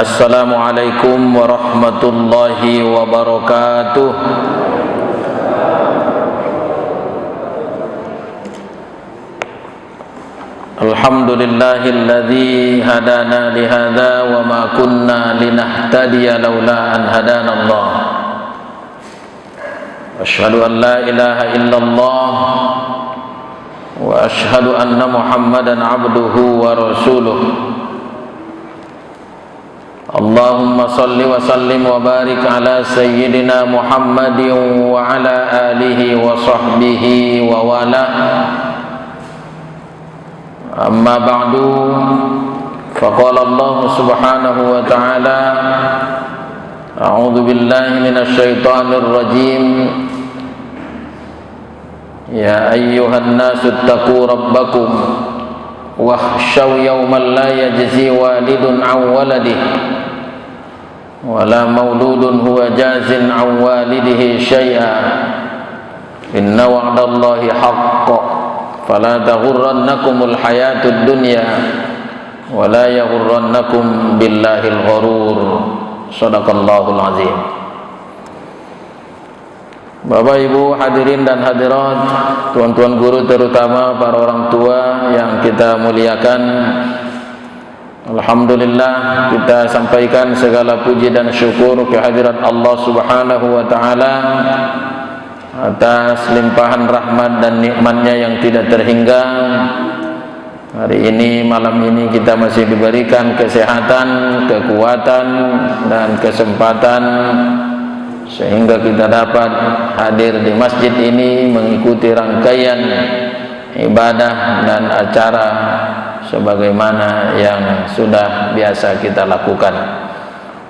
Assalamualaikum warahmatullahi wabarakatuh. Alhamdulillahilladzi hadana lihadza wa ma kunna linahtadiya laula an hadana Allah. Asyhadu an la ilaha illallah wa asyhadu anna Muhammadan abduhu wa rasuluh. Allahumma salli wa sallim wa barik ala sayyidina Muhammadin wa ala alihi wa sahbihi wa wala. Amma ba'du, faqala Allah subhanahu wa ta'ala, a'udzu billahi minasy syaithanir rajim. Ya ayyuhan nasu ittaqu rabbakum wakhshaw yawman la yajzi walidun 'an waladihi wala mauludun huwa jazin 'an walidihi syai'a. Inna wa'dallahi haqqun fala taghurrannakumul hayatud dunya wala yaghurrannakum billahil gharur. Shadaqallahul azim. Bapak Ibu hadirin dan hadirat, tuan-tuan guru terutama para orang tua yang kita muliakan, alhamdulillah kita sampaikan segala puji dan syukur kehadirat Allah subhanahu wa ta'ala atas limpahan rahmat dan nikmatnya yang tidak terhingga. Hari ini, malam ini kita masih diberikan kesehatan, kekuatan dan kesempatan sehingga kita dapat hadir di masjid ini mengikuti rangkaian ibadah dan acara sebagaimana yang sudah biasa kita lakukan.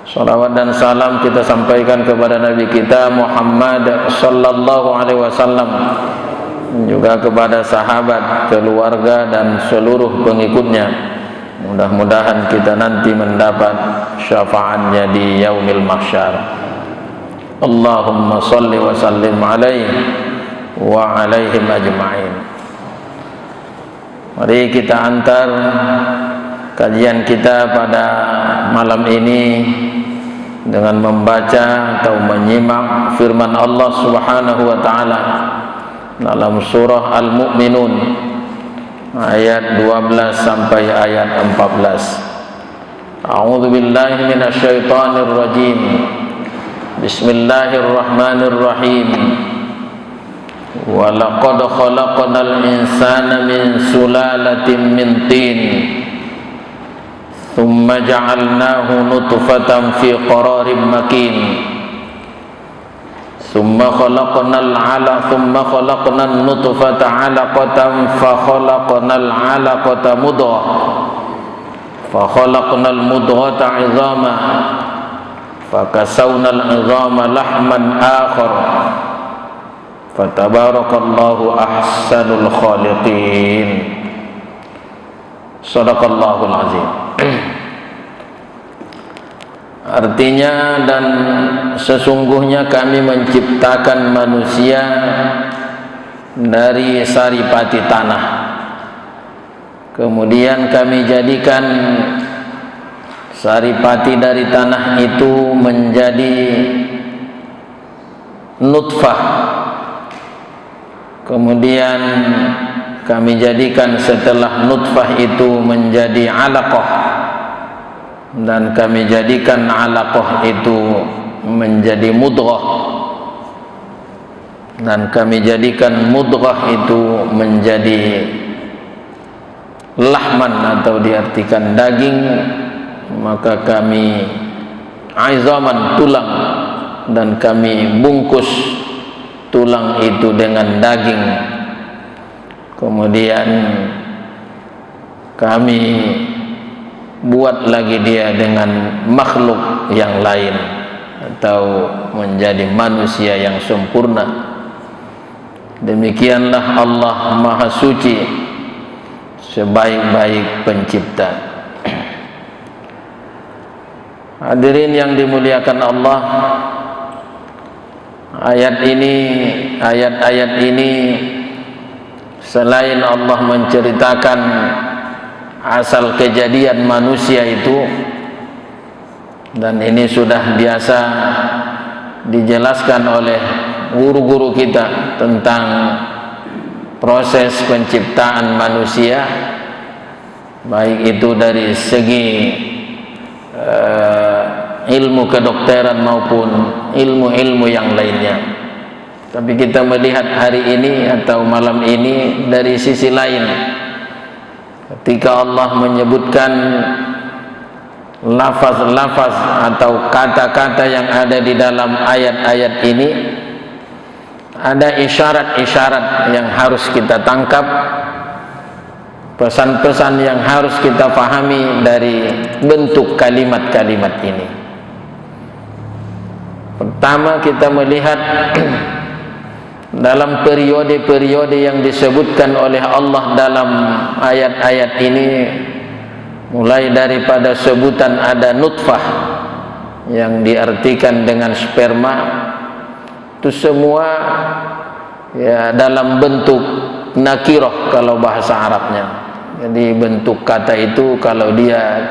Salawat dan salam kita sampaikan kepada Nabi kita Muhammad sallallahu alaihi wasallam, juga kepada sahabat, keluarga dan seluruh pengikutnya. Mudah-mudahan kita nanti mendapat syafaatnya di yaumil mahsyar. Allahumma salli wa sallim alaihi wa alaihim ajma'in. Mari kita antar kajian kita pada malam ini dengan membaca atau menyimak firman Allah subhanahu wa ta'ala dalam surah Al-Mu'minun ayat 12 sampai ayat 14. A'udzu billahi minasy syaithanir rajim. Bismillahirrahmanirrahim. Wa laqad khalaqnal insana min sulalatin min tin thumma ja'alnahu nutfatan fi qararin makin thumma khalaqnal nutfata 'alaqatan fa khalaqnal 'alaqata mudghah fa khalaqnal mudghata 'idhaman fakasawnal 'idhama lahman akhar fatabarakallahu ahsanul khaliqin. Shadaqallahul azim. Artinya, dan sesungguhnya kami menciptakan manusia dari saripati tanah, kemudian kami jadikan saripati dari tanah itu menjadi nutfah, kemudian kami jadikan setelah nutfah itu menjadi alaqah, dan kami jadikan alaqah itu menjadi mudghah, dan kami jadikan mudghah itu menjadi lahman atau diartikan daging. Maka kami aizaman, tulang, dan kami bungkus tulang itu dengan daging, kemudian kami buat lagi dia dengan makhluk yang lain atau menjadi manusia yang sempurna. Demikianlah Allah Maha Suci, sebaik-baik pencipta. Hadirin yang dimuliakan Allah, ayat-ayat ini selain Allah menceritakan asal kejadian manusia itu, dan ini sudah biasa dijelaskan oleh guru-guru kita tentang proses penciptaan manusia, baik itu dari segi ilmu kedokteran maupun ilmu-ilmu yang lainnya. Tapi kita melihat hari ini atau malam ini dari sisi lain, ketika Allah menyebutkan lafaz-lafaz atau kata-kata yang ada di dalam ayat-ayat ini, ada isyarat-isyarat yang harus kita tangkap, pesan-pesan yang harus kita pahami dari bentuk kalimat-kalimat ini. Pertama, kita melihat dalam periode-periode yang disebutkan oleh Allah dalam ayat-ayat ini, mulai daripada sebutan ada nutfah yang diartikan dengan sperma, itu semua ya dalam bentuk nakirah kalau bahasa Arabnya. Jadi bentuk kata itu kalau dia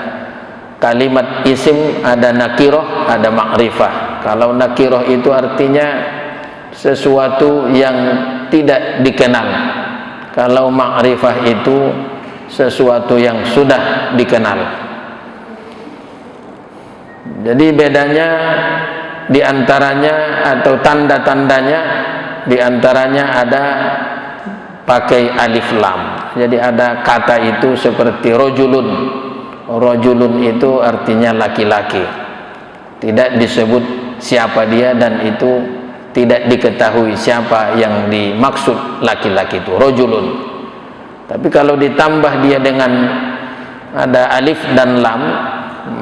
kalimat isim ada nakirah, ada makrifah. Kalau nakirah itu artinya sesuatu yang tidak dikenal. Kalau makrifah itu sesuatu yang sudah dikenal. Jadi bedanya diantaranya atau tanda-tandanya diantaranya ada pakai alif lam. Jadi ada kata itu seperti rojulun. Rojulun itu artinya laki-laki, tidak disebut siapa dia, dan itu tidak diketahui siapa yang dimaksud laki-laki itu, rojulun. Tapi kalau ditambah dia dengan ada alif dan lam,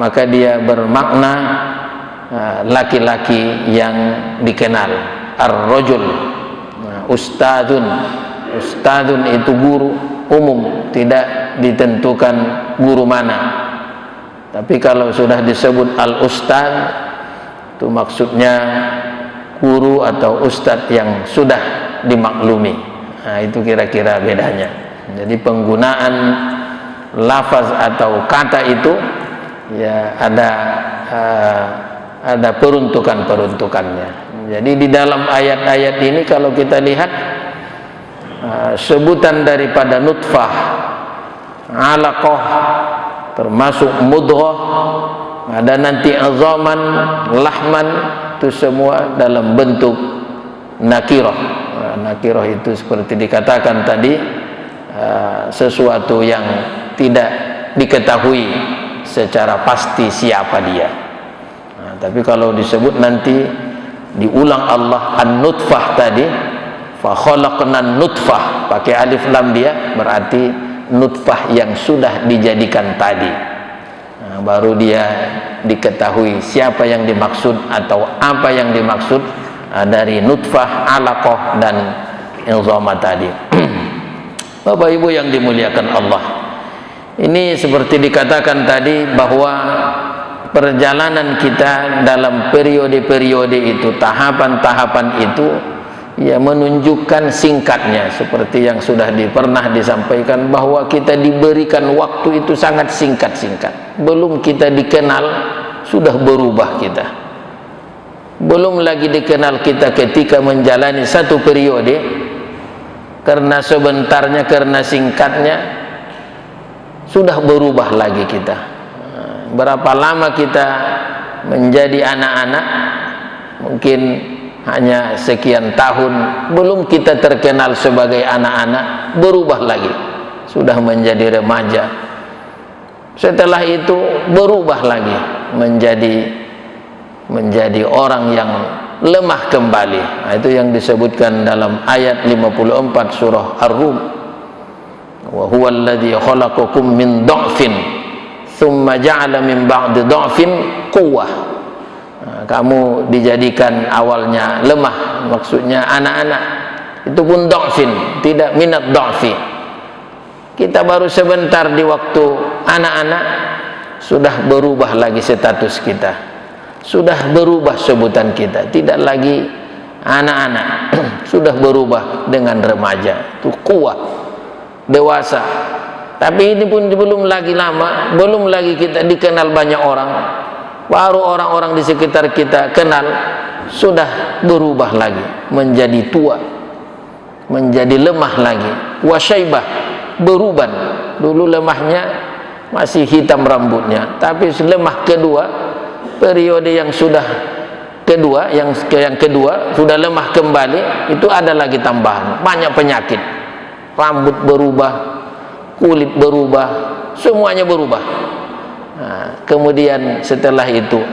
maka dia bermakna laki-laki yang dikenal. Ar-rajul, ustadzun. Ustadzun itu guru umum, tidak ditentukan guru mana. Tapi kalau sudah disebut al-ustadz, itu maksudnya guru atau ustadz yang sudah dimaklumi. Nah, itu kira-kira bedanya. Jadi penggunaan lafaz atau kata itu ya ada peruntukan-peruntukannya. Jadi di dalam ayat-ayat ini kalau kita lihat sebutan daripada nutfah, alaqah, termasuk mudghah, ada nanti azaman, lahman, itu semua dalam bentuk nakirah. Nakirah itu seperti dikatakan tadi, sesuatu yang tidak diketahui secara pasti siapa dia. Tapi kalau disebut nanti diulang Allah an-nutfah tadi, fa khalaqnan nutfah, pakai alif lam dia, berarti nutfah yang sudah dijadikan tadi. Baru dia diketahui siapa yang dimaksud atau apa yang dimaksud dari nutfah, alaqah dan izama tadi. Bapak Ibu yang dimuliakan Allah, ini seperti dikatakan tadi bahwa perjalanan kita dalam periode-periode itu, tahapan-tahapan itu ya menunjukkan singkatnya, seperti yang sudah pernah disampaikan bahwa kita diberikan waktu itu sangat singkat-singkat. Belum kita dikenal sudah berubah kita, belum lagi dikenal kita ketika menjalani satu periode, karena sebentarnya, karena singkatnya sudah berubah lagi kita. Berapa lama kita menjadi anak-anak, mungkin hanya sekian tahun, belum kita terkenal sebagai anak-anak, berubah lagi, sudah menjadi remaja. Setelah itu berubah lagi menjadi orang yang lemah kembali. Nah, itu yang disebutkan dalam ayat 54 surah Ar-Rum. Wa huwa alladhi khalaqakum min dha'fin tsumma ja'ala min ba'di dha'fin quwwah. Kamu dijadikan awalnya lemah, maksudnya anak-anak, itu pun dha'fin, tidak minat dha'fi. Kita baru sebentar di waktu anak-anak sudah berubah lagi status kita, sudah berubah sebutan kita, tidak lagi anak-anak, sudah berubah dengan remaja, itu kuat, dewasa. Tapi ini pun belum lagi lama, belum lagi kita dikenal banyak orang, baru orang-orang di sekitar kita kenal, sudah berubah lagi menjadi tua, menjadi lemah lagi. Wasyaibah, beruban. Dulu lemahnya masih hitam rambutnya, tapi lemah kedua, periode yang sudah kedua, yang kedua sudah lemah kembali, itu ada lagi tambahan, banyak penyakit. Rambut berubah, kulit berubah, semuanya berubah. Nah, kemudian setelah itu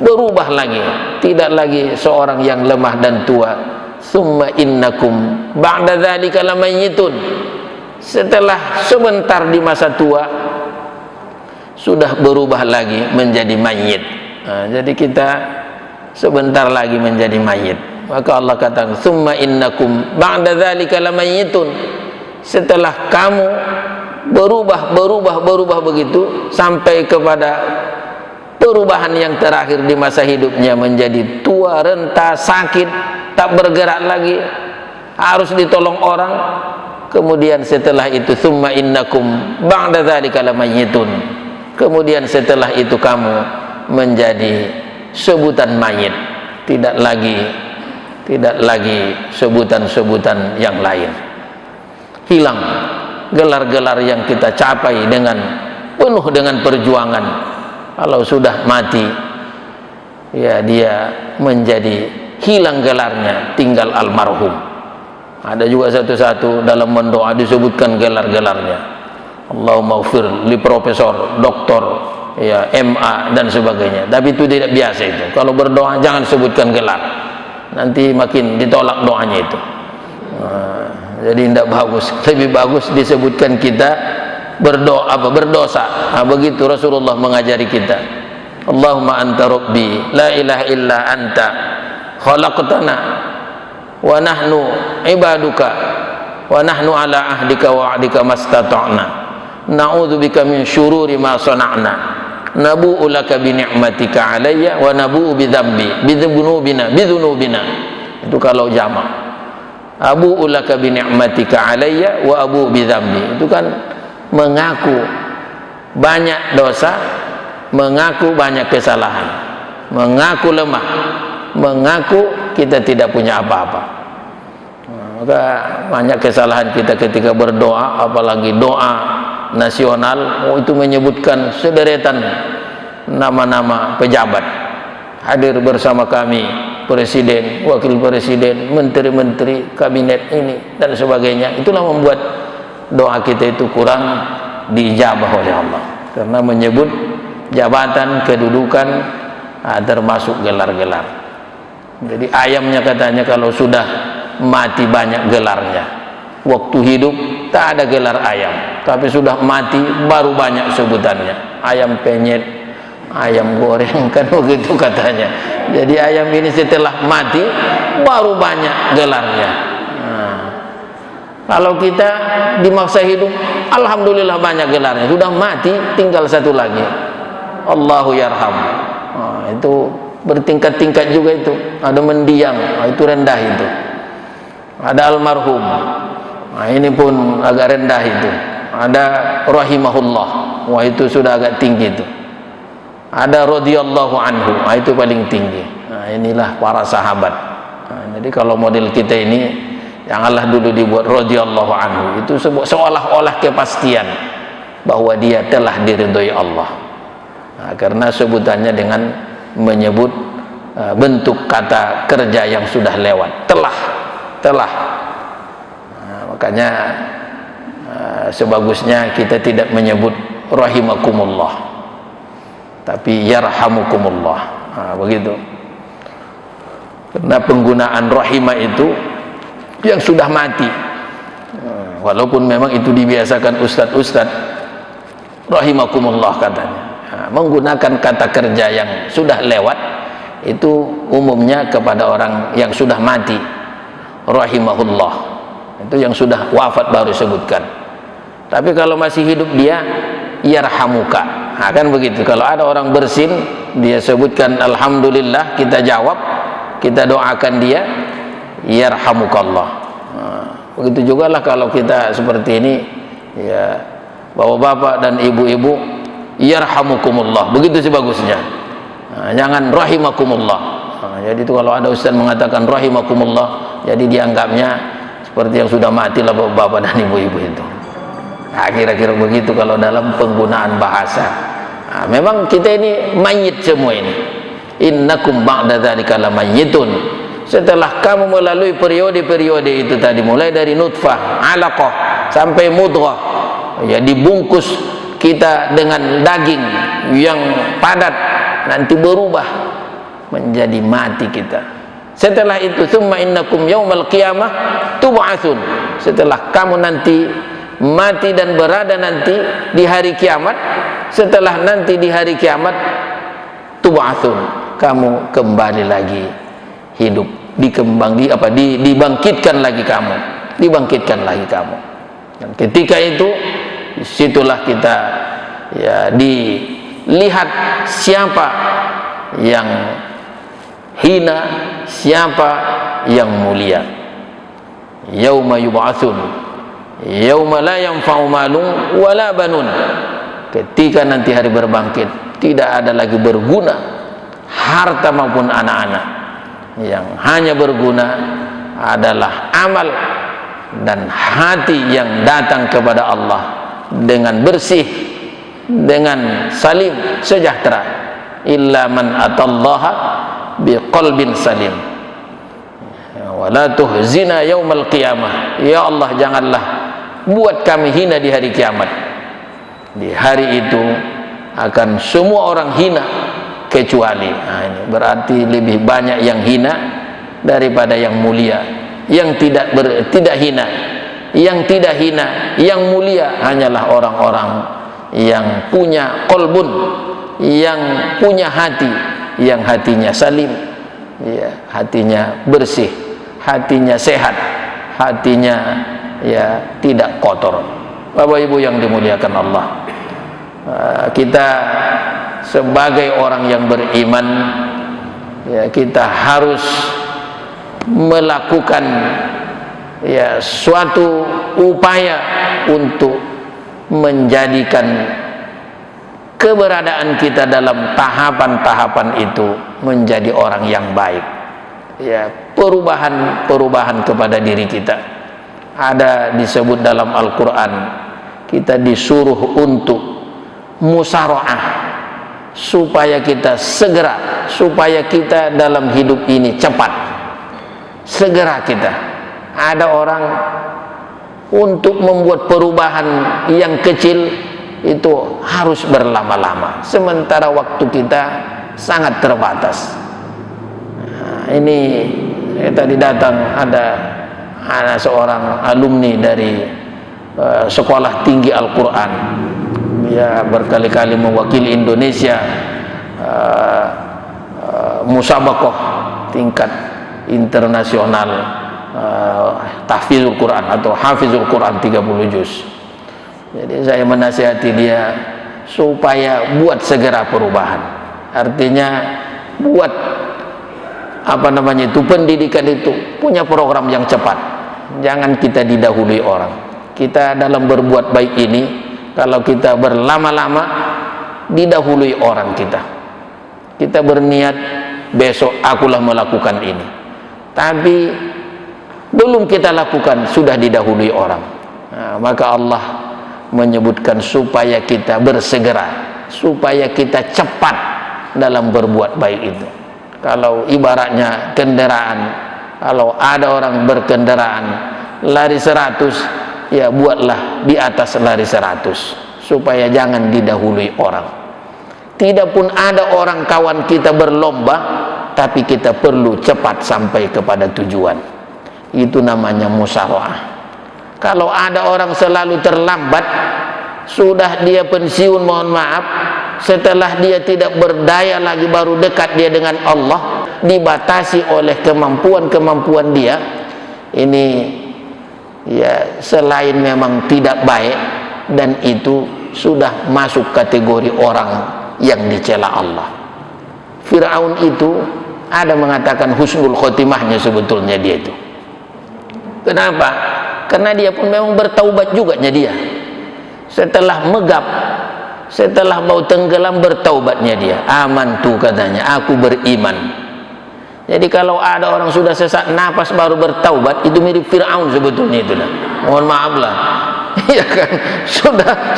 berubah lagi, tidak lagi seorang yang lemah dan tua. Summa innakum ba'da dzalika lamayyitun. Setelah sebentar di masa tua sudah berubah lagi menjadi mayit. Nah, jadi kita sebentar lagi menjadi mayit. Maka Allah katakan summa innakum ba'da dzalika lamayyitun. Setelah kamu berubah begitu sampai kepada perubahan yang terakhir di masa hidupnya, menjadi tua, renta, sakit, tak bergerak lagi, harus ditolong orang. Kemudian setelah itu summa innakum ba'da dzalika lamayyitun. Kemudian setelah itu kamu menjadi sebutan mayit, tidak lagi sebutan-sebutan yang lain. Hilang gelar-gelar yang kita capai dengan penuh dengan perjuangan. Kalau sudah mati, ya dia menjadi hilang gelarnya, tinggal almarhum. Ada juga satu-satu dalam mendoa disebutkan gelar-gelarnya. Allahumma ighfir li profesor, doktor, ya MA dan sebagainya. Tapi itu tidak biasa itu. Kalau berdoa jangan sebutkan gelar, nanti makin ditolak doanya itu. Jadi tidak bagus. Lebih bagus disebutkan kita berdosa. Begitu Rasulullah mengajari kita. Allahumma anta rabbi la ilaha illa anta khalaqtana wa nahnu ibaduka wa nahnu ala ahdika wa ahdika mastata'na na'udzubika min syururi ma sana'na nabu'u laka bi ni'matika alayya wa nabu'u bi dzambi bi dzunubina. Itu kalau jamak. Abu'u laka bi ni'matika alayya wa abu'u bi dzambi. Itu kan mengaku banyak dosa, mengaku banyak kesalahan, mengaku lemah, mengaku kita tidak punya apa-apa. Maka banyak kesalahan kita ketika berdoa, apalagi doa nasional, itu menyebutkan sederetan nama-nama pejabat. Hadir bersama kami presiden, wakil presiden, menteri-menteri, kabinet ini dan sebagainya. Itulah membuat doa kita itu kurang diijabah oleh Allah, karena menyebut jabatan, kedudukan, termasuk gelar-gelar. Jadi ayamnya katanya kalau sudah mati banyak gelarnya. Waktu hidup tak ada gelar ayam, tapi sudah mati baru banyak sebutannya. Ayam penyet, ayam goreng, kan begitu katanya. Jadi ayam ini setelah mati baru banyak gelarnya. Kalau kita di masa hidup, alhamdulillah banyak gelarnya. Sudah mati tinggal satu lagi, Allahu yarham. Itu bertingkat-tingkat juga itu. Ada mendiang, itu rendah itu. Ada almarhum, ini pun agak rendah itu. Ada rahimahullah, wah itu sudah agak tinggi itu. Ada radhiyallahu anhu, itu paling tinggi. Inilah para sahabat. Jadi kalau model kita ini, janganlah dulu dibuat radhiyallahu anhu. Itu seolah-olah kepastian bahwa dia telah diridhoi Allah. Karena sebutannya dengan menyebut bentuk kata kerja yang sudah lewat, telah. Makanya sebagusnya kita tidak menyebut rahimakumullah, tapi yarhamukumullah. Begitu. Karena penggunaan rahimah itu yang sudah mati, walaupun memang itu dibiasakan ustadz rahimakumullah katanya, menggunakan kata kerja yang sudah lewat itu umumnya kepada orang yang sudah mati. Rahimahullah itu yang sudah wafat baru sebutkan. Tapi kalau masih hidup dia yarhamuka, kan begitu. Kalau ada orang bersin, dia sebutkan alhamdulillah, kita jawab, kita doakan dia, yarhamukallah. Begitu juga lah kalau kita seperti ini, ya bapak-bapak dan ibu-ibu, yarhamukumullah. Begitu sebagusnya. Jangan rahimakumullah. Jadi itu kalau ada ustaz mengatakan rahimakumullah, jadi dianggapnya seperti yang sudah mati lah bapak-bapak dan ibu-ibu itu. Kira-kira begitu kalau dalam penggunaan bahasa. Memang kita ini mayit semua ini. Innakum ba'da dzalika lamayyitun. Setelah kamu melalui periode-periode itu tadi, mulai dari nutfah, alaqah sampai mudghah, ya dibungkus kita dengan daging yang padat, nanti berubah menjadi mati kita. Setelah itu tsumma innakum yaumal qiyamah tub'atsun. Setelah kamu nanti mati dan berada nanti di hari kiamat, setelah nanti di hari kiamat tub'atsun, kamu kembali lagi hidup, dibangkitkan lagi kamu, dan ketika itu disitulah kita ya dilihat siapa yang hina, siapa yang mulia. Yauma yub'atsun yauma la yanfa'u malun wala banun. Ketika nanti hari berbangkit, tidak ada lagi berguna harta maupun anak-anak. Yang hanya berguna adalah amal dan hati yang datang kepada Allah dengan bersih, dengan salim, sejahtera. Illa man atallaha biqalbin salim. Wala tuhzina yaumal qiyamah. Ya Allah, janganlah buat kami hina di hari kiamat. Di hari itu akan semua orang hina kecuali, ini berarti lebih banyak yang hina daripada yang mulia. Yang tidak hina, yang mulia hanyalah orang-orang yang punya qalbun, yang punya hati, yang hatinya salim, ya, hatinya bersih, hatinya sehat, hatinya ya tidak kotor. Bapak Ibu yang dimuliakan Allah, kita sebagai orang yang beriman, ya, kita harus melakukan ya suatu upaya untuk menjadikan keberadaan kita dalam tahapan-tahapan itu menjadi orang yang baik. Ya, perubahan kepada diri kita ada disebut dalam Al-Quran. Kita disuruh untuk musaraah, supaya kita segera, supaya kita dalam hidup ini cepat, segera kita. Ada orang untuk membuat perubahan yang kecil itu harus berlama-lama, sementara waktu kita sangat terbatas. Ini tadi datang ada seorang alumni dari sekolah tinggi Al-Quran. Dia berkali-kali mewakili Indonesia musabaqah tingkat internasional tahfizul Quran atau hafizul Quran 30 juz. Jadi saya menasihati dia supaya buat segera perubahan. Artinya buat pendidikan itu punya program yang cepat. Jangan kita didahului orang. Kita dalam berbuat baik ini, kalau kita berlama-lama didahului orang kita. Kita berniat besok akulah melakukan ini, tapi belum kita lakukan sudah didahului orang. Maka Allah menyebutkan supaya kita bersegera, supaya kita cepat dalam berbuat baik itu. Kalau ibaratnya kendaraan, kalau ada orang berkendaraan lari 100, ya buatlah di atas lari 100, supaya jangan didahului orang. Tidak pun ada orang kawan kita berlomba, tapi kita perlu cepat sampai kepada tujuan. Itu namanya musyawarah. Kalau ada orang selalu terlambat, sudah dia pensiun, mohon maaf, setelah dia tidak berdaya lagi baru dekat dia dengan Allah, dibatasi oleh kemampuan dia, ini ya selain memang tidak baik, dan itu sudah masuk kategori orang yang dicela Allah. Fir'aun itu ada mengatakan husnul khotimahnya sebetulnya dia itu. Kenapa? Karena dia pun memang bertaubat juga dia. Setelah megap setelah mau tenggelam bertaubatnya dia. Amantu katanya, aku beriman. Jadi kalau ada orang sudah sesak napas baru bertaubat, itu mirip Fir'aun sebetulnya itu. Mohon maaf lah. Ya kan,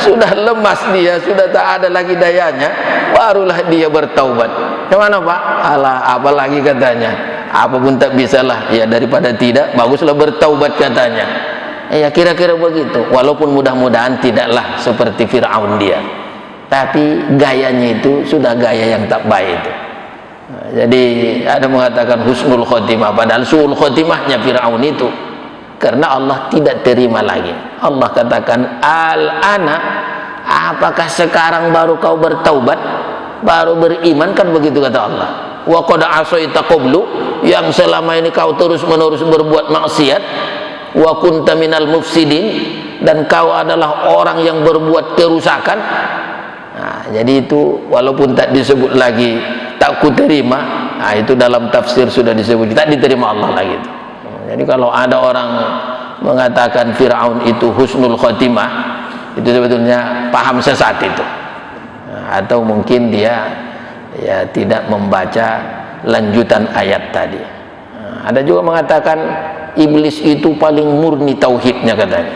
sudah lemas dia, sudah tak ada lagi dayanya, barulah dia bertaubat. Gimana Pak? Alah, apalagi katanya, apapun tak bisalah, ya daripada tidak, baguslah bertaubat katanya. Ya kira-kira begitu. Walaupun mudah-mudahan tidaklah seperti Fir'aun dia, tapi gayanya itu sudah gaya yang tak baik itu. Nah, jadi ada mengatakan husnul khotimah, padahal suul khotimahnya Fir'aun itu. Karena Allah tidak terima lagi. Allah katakan, al-ana, apakah sekarang baru kau bertaubat, baru beriman, kan begitu kata Allah. Wa qad asaita qablu, yang selama ini kau terus-menerus berbuat maksiat, wa kunta minal mufsidin, dan kau adalah orang yang berbuat kerusakan. Nah, jadi itu walaupun tak disebut lagi tak kuterima, nah itu dalam tafsir sudah disebut tak diterima Allah lagi itu. Jadi kalau ada orang mengatakan Fir'aun itu husnul khotimah, itu sebetulnya paham sesat itu. Nah, atau mungkin dia ya tidak membaca lanjutan ayat tadi. Nah, ada juga mengatakan iblis itu paling murni tauhidnya katanya.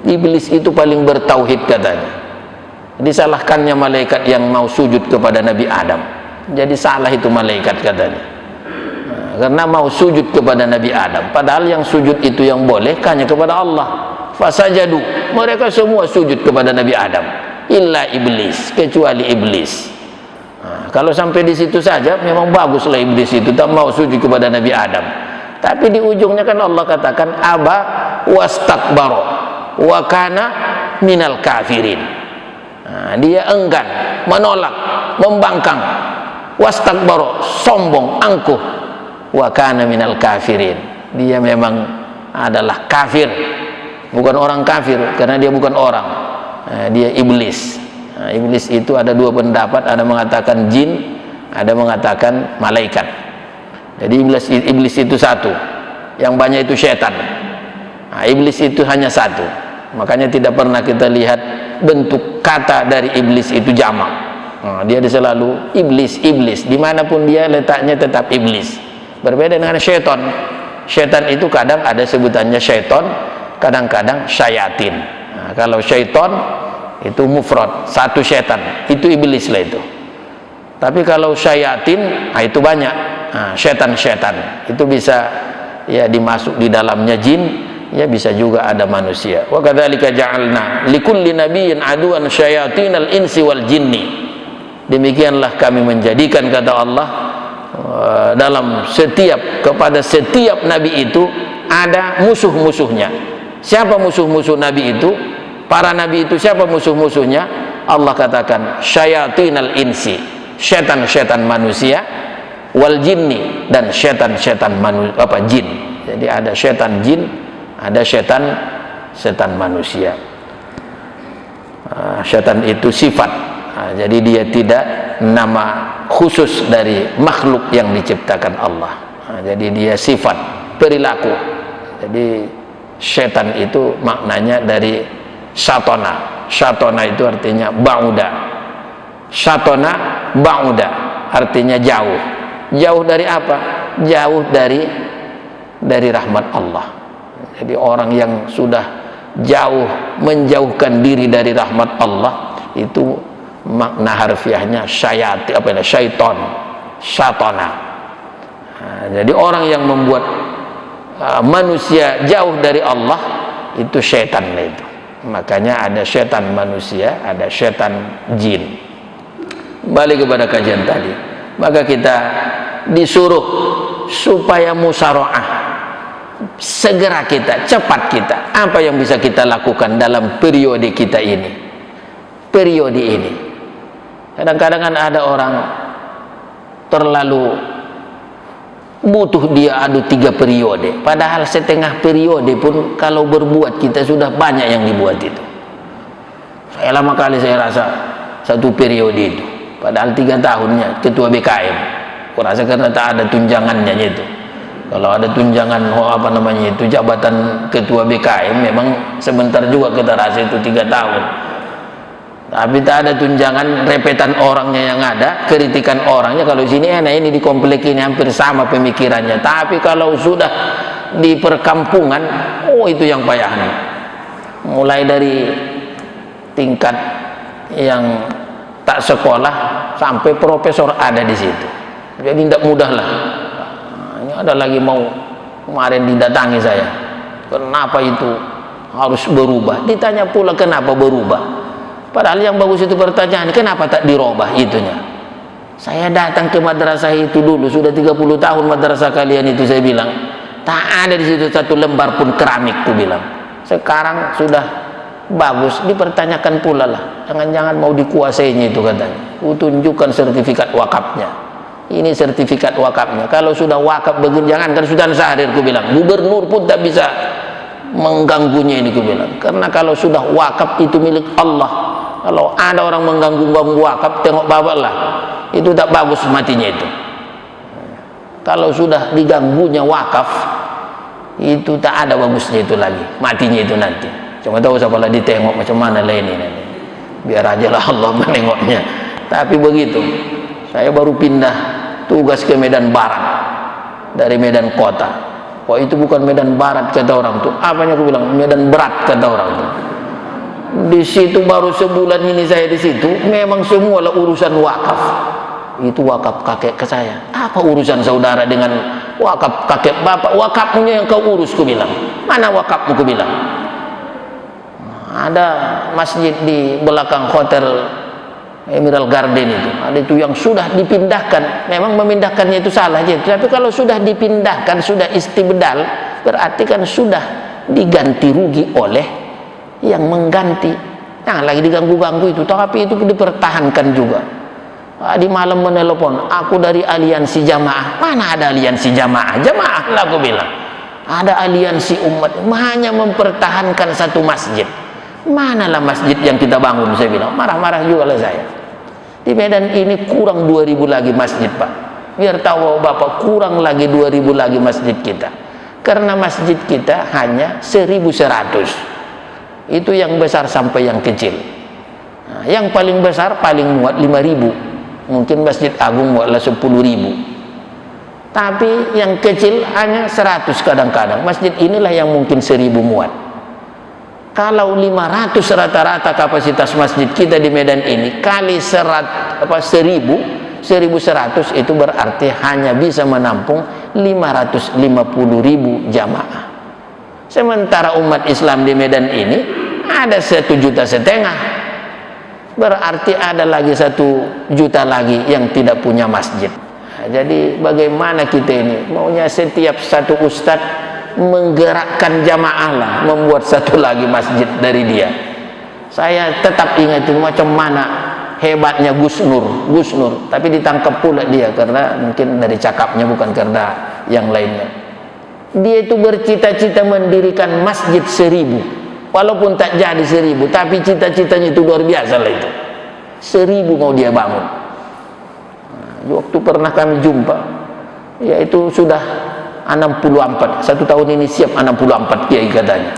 Iblis itu paling bertauhid katanya. Disalahkannya malaikat yang mau sujud kepada Nabi Adam. Jadi salah itu malaikat katanya. Karena mau sujud kepada Nabi Adam, padahal yang sujud itu yang boleh hanya kepada Allah. Fasajadu, mereka semua sujud kepada Nabi Adam, illa iblis, kecuali iblis. Nah, kalau sampai di situ saja memang baguslah iblis itu tak mau sujud kepada Nabi Adam. Tapi di ujungnya kan Allah katakan aba wastakbaro wa kana minal kafirin. Nah, dia enggan, menolak, membangkang, wastakbaro, sombong, angkuh, wa kana minal kafirin, dia memang adalah kafir, bukan orang kafir karena dia bukan orang, dia iblis. Nah, iblis itu ada dua pendapat, ada mengatakan jin, ada mengatakan malaikat. Jadi iblis itu satu, yang banyak itu setan. Nah, iblis itu hanya satu, makanya tidak pernah kita lihat bentuk kata dari iblis itu jamak. Nah, dia selalu iblis, iblis, dimanapun dia letaknya tetap iblis. Berbeda dengan syaitan. Syaitan itu kadang ada sebutannya syaitan, kadang-kadang syayatin. Nah, kalau syaitan itu mufrad, satu syaitan, itu iblis lah itu. Tapi kalau syayatin, nah itu banyak. Nah, syaitan-syaitan itu bisa ya dimasuk di dalamnya jin, ya bisa juga ada manusia. Wa kadzalika ja'alna likulli nabiyyin aduwan syayatinal insi wal jinni. Demikianlah kami menjadikan, kata Allah, dalam kepada setiap nabi itu ada musuh-musuhnya. Siapa musuh-musuh nabi itu? Para nabi itu siapa musuh-musuhnya? Allah katakan syayatinal insi, syaitan-syaitan manusia, wal jinni, dan syaitan-syaitan jin. Jadi ada syaitan jin, ada syaitan manusia. Syaitan itu sifat. Jadi dia tidak nama khusus dari makhluk yang diciptakan Allah. Jadi dia sifat, perilaku. Jadi syaitan itu maknanya dari syatona. Syatona itu artinya ba'uda. Syatona ba'uda artinya jauh. Jauh dari apa? Jauh dari rahmat Allah. Jadi orang yang sudah jauh, menjauhkan diri dari rahmat Allah, itu makna harfiahnya syaiton, syatona. Nah, jadi orang yang membuat manusia jauh dari Allah itu syaitan itu. Makanya ada syaitan manusia, ada syaitan jin. Balik kepada kajian tadi, maka kita disuruh supaya musyarakah, segera kita, cepat kita. Apa yang bisa kita lakukan dalam periode kita ini? Periode ini kadang-kadang kan ada orang terlalu butuh dia adu 3 periode, padahal setengah periode pun kalau berbuat kita sudah banyak yang dibuat itu. Saya lama kali saya rasa 1 periode itu, padahal 3 tahunnya ketua BKM. Aku rasa karena tak ada tunjangannya itu. Kalau ada tunjangan itu jabatan ketua BKM, memang sebentar juga kita rasa itu 3 tahun. Tapi tak ada tunjangan, repetan orangnya yang ada, kritikan orangnya. Kalau sini enak, ini di komplek ini hampir sama pemikirannya. Tapi kalau sudah di perkampungan, oh itu yang payah nih. Mulai dari tingkat yang tak sekolah sampai profesor ada di situ. Jadi tidak mudah lah. Ini ada lagi mau kemarin didatangi saya. Kenapa itu harus berubah? Ditanya pula kenapa berubah? Padahal yang bagus itu pertanyaan, kenapa tak dirubah itunya? Saya datang ke madrasah itu dulu, sudah 30 tahun madrasah kalian itu, saya bilang, tak ada di situ satu lembar pun keramik, ku bilang. Sekarang sudah bagus, dipertanyakan pula lah. Jangan-jangan mau dikuasainya itu katanya. Tunjukkan sertifikat wakafnya. Ini sertifikat wakafnya. Kalau sudah wakaf begini, jangankan Sultan Syahrir, ku bilang, gubernur pun tak bisa mengganggunya ini, ku bilang. Karena kalau sudah wakaf itu milik Allah. Kalau ada orang mengganggu wakaf, tengok bawalah, itu tak bagus matinya itu. Kalau sudah diganggunya wakaf, itu tak ada bagusnya itu lagi, matinya itu nanti. Cuma tahu siapa lah ditengok macam mana lah ini. Biar aja lah Allah menengoknya. Tapi begitu, saya baru pindah tugas ke Medan Barat dari Medan Kota. Wah itu bukan Medan Barat kata orang tuh. Apanya aku bilang? Medan Berat kata orang tuh. Di situ baru sebulan ini saya di situ, memang semua lah urusan wakaf. Itu wakaf kakek ke saya. Apa urusan saudara dengan wakaf kakek bapak? Wakafnya yang kau urus, ku bilang. Mana wakafmu, ku bilang? Ada masjid di belakang hotel Emerald Garden itu. Ada itu yang sudah dipindahkan. Memang memindahkannya itu salah aja. Tapi kalau sudah dipindahkan, sudah istibdal, berarti kan sudah diganti rugi oleh yang mengganti. Jangan lagi diganggu-ganggu itu. Tapi itu dipertahankan juga. Di malam menelpon, aku dari aliansi jamaah. Mana ada aliansi jamaah? Jamaah lah aku bilang. Ada aliansi umat, hanya mempertahankan satu masjid. Manalah masjid yang kita bangun, saya bilang. Marah-marah juga lah saya. Di Medan ini kurang 2000 lagi masjid, Pak. Biar tahu Bapak, kurang lagi 2000 lagi masjid kita. Karena masjid kita hanya 1100. Itu yang besar sampai yang kecil. Nah, yang paling besar paling muat 5000. Mungkin Masjid Agung muatlah 10.000. Tapi yang kecil hanya 100 kadang-kadang. Masjid inilah yang mungkin 1000 muat. Kalau 500 rata-rata kapasitas masjid kita di Medan ini kali 1100 itu berarti hanya bisa menampung 550.000 jamaah. Sementara umat Islam di Medan ini ada 1,5 juta, berarti ada lagi 1 juta lagi yang tidak punya masjid. Nah, jadi bagaimana kita ini maunya setiap satu ustadz menggerakkan jamaah lah, membuat satu lagi masjid dari dia. Saya tetap ingatin macam mana hebatnya Gus Nur, tapi ditangkap pula dia karena mungkin dari cakapnya, bukan karena yang lainnya. Dia itu bercita-cita mendirikan masjid 1000, walaupun tak jadi 1000, tapi cita-citanya itu luar biasa lah itu. 1000 mau dia bangun. Nah, waktu pernah kami jumpa, yaitu sudah 64, 1 tahun ini siap 64 kiai katanya.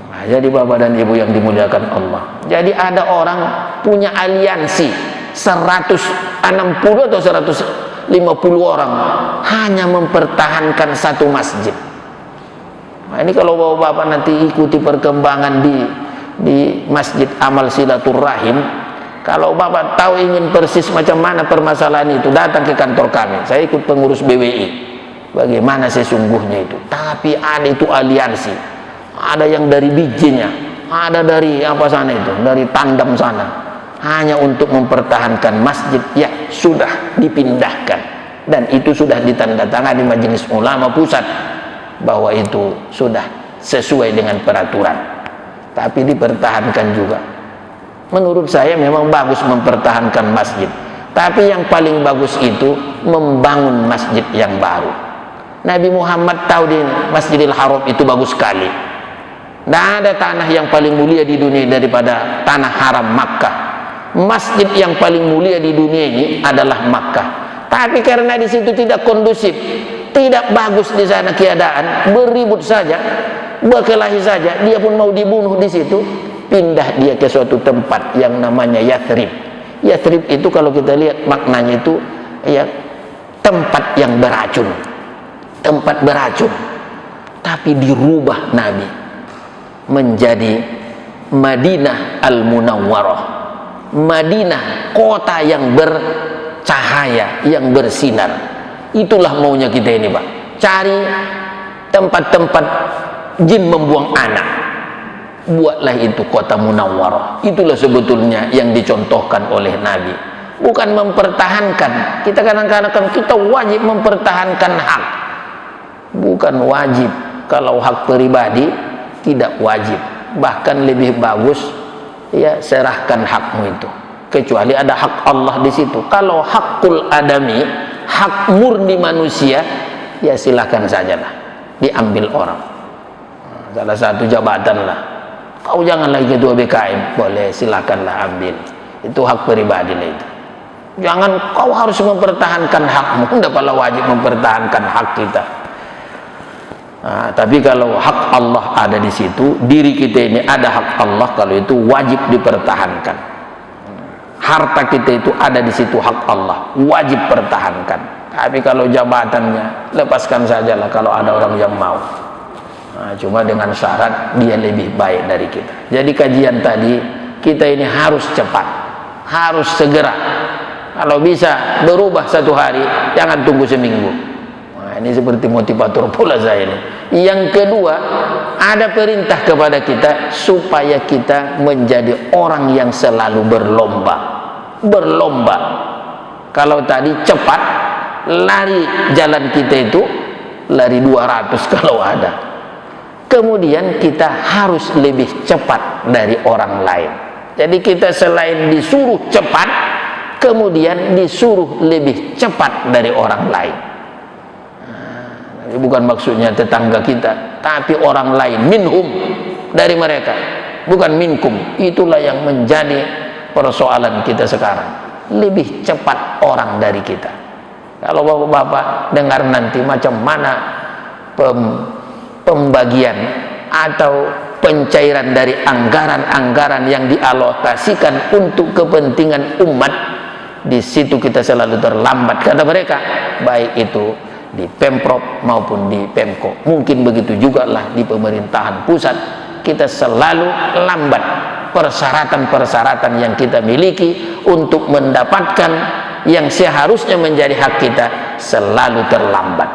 Nah, jadi Bapak dan Ibu yang dimuliakan Allah, jadi ada orang punya aliansi 160 atau 150 orang hanya mempertahankan satu masjid. Nah, ini kalau Bapak nanti ikuti perkembangan di Masjid Amal Silaturrahim, kalau Bapak tahu ingin persis macam mana permasalahan itu, datang ke kantor kami. Saya ikut pengurus BWI. Bagaimana sesungguhnya itu. Tapi ada itu aliansi. Ada yang dari bijinya, ada dari apa sana itu, dari tandem sana. Hanya untuk mempertahankan masjid yang sudah dipindahkan, dan itu sudah ditandatangani Majelis Ulama Pusat bahwa itu sudah sesuai dengan peraturan, tapi dipertahankan juga. Menurut saya memang bagus mempertahankan masjid, tapi yang paling bagus itu membangun masjid yang baru. Nabi Muhammad tahu di Masjidil Haram itu bagus sekali. Tidak ada tanah yang paling mulia di dunia daripada tanah haram Makkah. Masjid yang paling mulia di dunia ini adalah Makkah. Tapi karena di situ tidak kondusif, tidak bagus di sana keadaan, beribut saja, berkelahi saja, dia pun mau dibunuh di situ. pindah dia ke suatu tempat yang namanya Yathrib. Yathrib itu kalau kita lihat maknanya itu ya tempat yang beracun, tempat beracun. Tapi dirubah Nabi menjadi Madinah Al-Munawwarah, Madinah kota yang bercahaya, yang bersinar. Itulah maunya kita ini, Pak. Cari tempat-tempat jin membuang anak, buatlah itu kota Munawwarah. Itulah sebetulnya yang dicontohkan oleh Nabi. Bukan mempertahankan. Kita kadang-kadang kita wajib mempertahankan hak. Bukan wajib. Kalau hak pribadi tidak wajib. Bahkan lebih bagus ya serahkan hakmu itu. Kecuali ada hak Allah di situ. Kalau hakul adami, hak murni manusia, ya silakan sajalah diambil orang. Salah satu jabatan lah. Kau jangan lagi ketua BKM, boleh silakanlah ambil. Itu hak pribadi lah itu. Jangan kau harus mempertahankan hakmu. Tidak pala wajib mempertahankan hak kita. Nah, tapi kalau hak Allah ada di situ, diri kita ini ada hak Allah, kalau itu wajib dipertahankan. Harta kita itu ada di situ hak Allah, wajib pertahankan. Tapi kalau jabatannya, lepaskan sajalah kalau ada orang yang mau. Nah, cuma dengan syarat dia lebih baik dari kita. Jadi kajian tadi kita ini harus cepat, harus segera. Kalau bisa berubah satu hari, jangan tunggu seminggu. Ini seperti motivator pula saya ini. Yang kedua, ada perintah kepada kita supaya kita menjadi orang yang selalu berlomba. Berlomba. Kalau tadi cepat, lari jalan kita itu lari 200 kalau ada. Kemudian kita harus lebih cepat dari orang lain. Jadi kita selain disuruh cepat, kemudian disuruh lebih cepat dari orang lain. Bukan maksudnya tetangga kita, tapi orang lain, minhum, dari mereka, bukan minkum. Itulah yang menjadi persoalan kita sekarang. Lebih cepat orang dari kita. Kalau bapak-bapak dengar nanti macam mana pembagian atau pencairan dari anggaran-anggaran yang dialokasikan untuk kepentingan umat, di situ kita selalu terlambat kata mereka, baik itu di Pemprov maupun di Pemko. Mungkin begitu juga lah di pemerintahan pusat, kita selalu lambat. Persyaratan-persyaratan yang kita miliki untuk mendapatkan yang seharusnya menjadi hak kita selalu terlambat.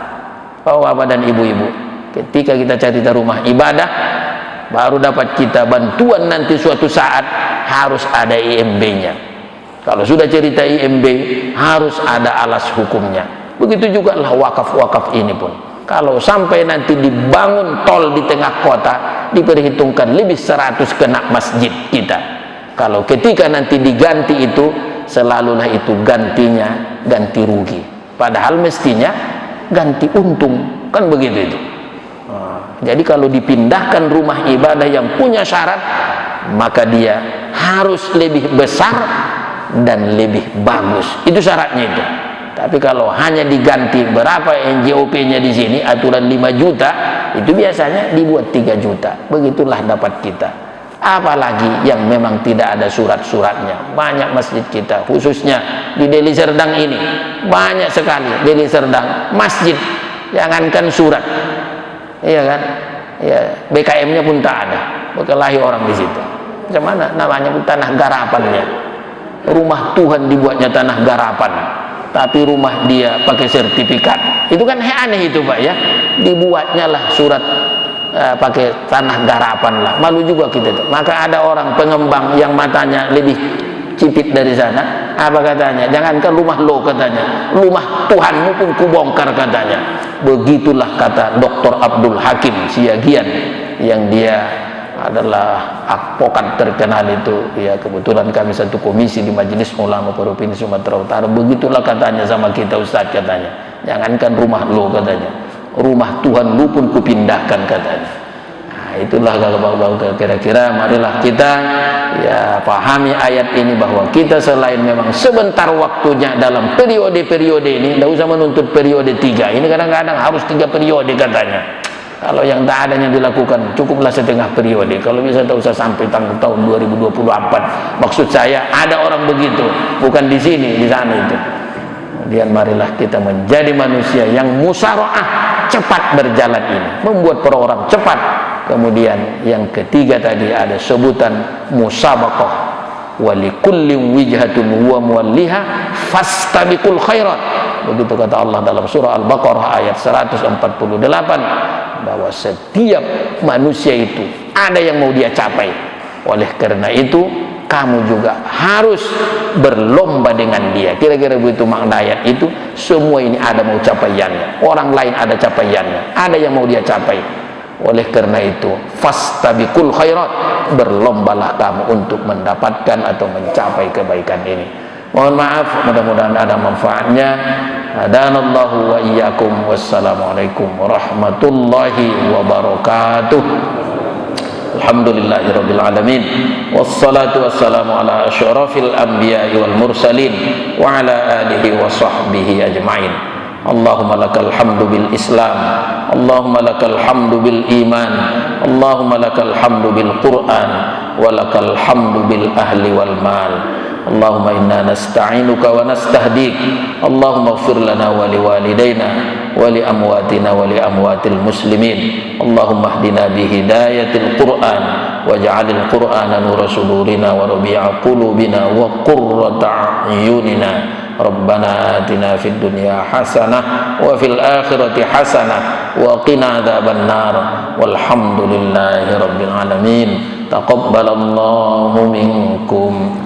Bapak-bapak dan ibu-ibu, ketika kita cari rumah ibadah, baru dapat kita bantuan nanti suatu saat, harus ada IMB-nya. Kalau sudah cerita IMB, harus ada alas hukumnya. Begitu juga lah wakaf-wakaf ini pun. Kalau sampai nanti dibangun tol di tengah kota, diperhitungkan lebih 100 kena masjid kita. Kalau ketika nanti diganti itu, selalulah itu gantinya ganti rugi. Padahal mestinya ganti untung, kan begitu itu. Jadi kalau dipindahkan rumah ibadah yang punya syarat, maka dia harus lebih besar dan lebih bagus. Itu syaratnya itu. Tapi kalau hanya diganti berapa NJOP-nya di sini, aturan 5 juta, itu biasanya dibuat 3 juta. Begitulah dapat kita. Apalagi yang memang tidak ada surat-suratnya. Banyak masjid kita, khususnya di Deli Serdang ini, banyak sekali Deli Serdang masjid, jangankan surat, iya kan? Ya, BKM-nya pun tak ada, berkelahi orang di situ. Macam mana namanya pun tanah garapannya. Rumah Tuhan dibuatnya tanah garapan, tapi rumah dia pakai sertifikat. Itu kan aneh itu Pak ya. Dibuatnya lah surat pakai tanah garapan lah. Malu juga kita tuh. Maka ada orang pengembang yang matanya lebih cipit dari sana. Apa katanya? Jangankan rumah lo katanya, rumah Tuhanmu pun kubongkar katanya. Begitulah kata Dr. Abdul Hakim Siagian, yang dia adalah advokat terkenal itu ya. Kebetulan kami satu komisi di Majelis Ulama Provinsi Sumatera Utara. Begitulah katanya sama kita, Ustaz, katanya, jangankan rumah lo katanya, rumah Tuhan lu pun kupindahkan katanya. Nah, itulah kalau bapak-bapak, kira-kira marilah kita ya pahami ayat ini, bahwa kita selain memang sebentar waktunya dalam periode-periode ini, tidak usah menuntut periode 3, ini kadang-kadang harus 3 periode katanya. Kalau yang tak adanya dilakukan cukuplah setengah periode. Kalau bisa tak usah sampai tahun 2024. Maksud saya ada orang begitu, bukan di sini, di sana itu. Kemudian marilah kita menjadi manusia yang musyarakah, cepat berjalan ini, membuat para orang cepat. Kemudian yang ketiga tadi ada sebutan musabaqah, walikullin wijhatun huwa muwalliha fastabiqul khairat. Begitu kata Allah dalam surah Al-Baqarah ayat 148, bahwa setiap manusia itu ada yang mau dia capai. Oleh karena itu kamu juga harus berlomba dengan dia. Kira-kira begitu makna ayat itu. Semua ini ada mau capaiannya, orang lain ada capaiannya, ada yang mau dia capai. Oleh karena itu fastabiqul khairat, berlombalah kamu untuk mendapatkan atau mencapai kebaikan ini. Mohon maaf, mudah-mudahan ada manfaatnya. Hadanallahu wa iyyakum. Wassalamualaikum warahmatullahi wabarakatuh. Alhamdulillahirabbil alamin. Wassalatu wassalamu ala asyrafil anbiya'i wal mursalin wa ala alihi wa sahbihi ajmain. Allahumma lakal hamdu bil Islam, Allahumma lakal hamdu bil iman, Allahumma lakal hamdu bil Quran, wa lakal hamdu bil ahli wal mal. Allahumma inna nasta'inuka wa nastahdik. Allahumma ighfir lana wa liwalidayna wa li amwatina wa li amwatil muslimin. Allahumma hdina bi hidayatil Qur'an waj'alil Qur'ana nura sudurina wa rabi'a qulubina wa qurrata a'yunina. Rabbana atina fid dunya hasanah wa fil akhirati hasanah wa qina adzabannar. Walhamdulillahi rabbil alamin. Taqabbalallahu minkum.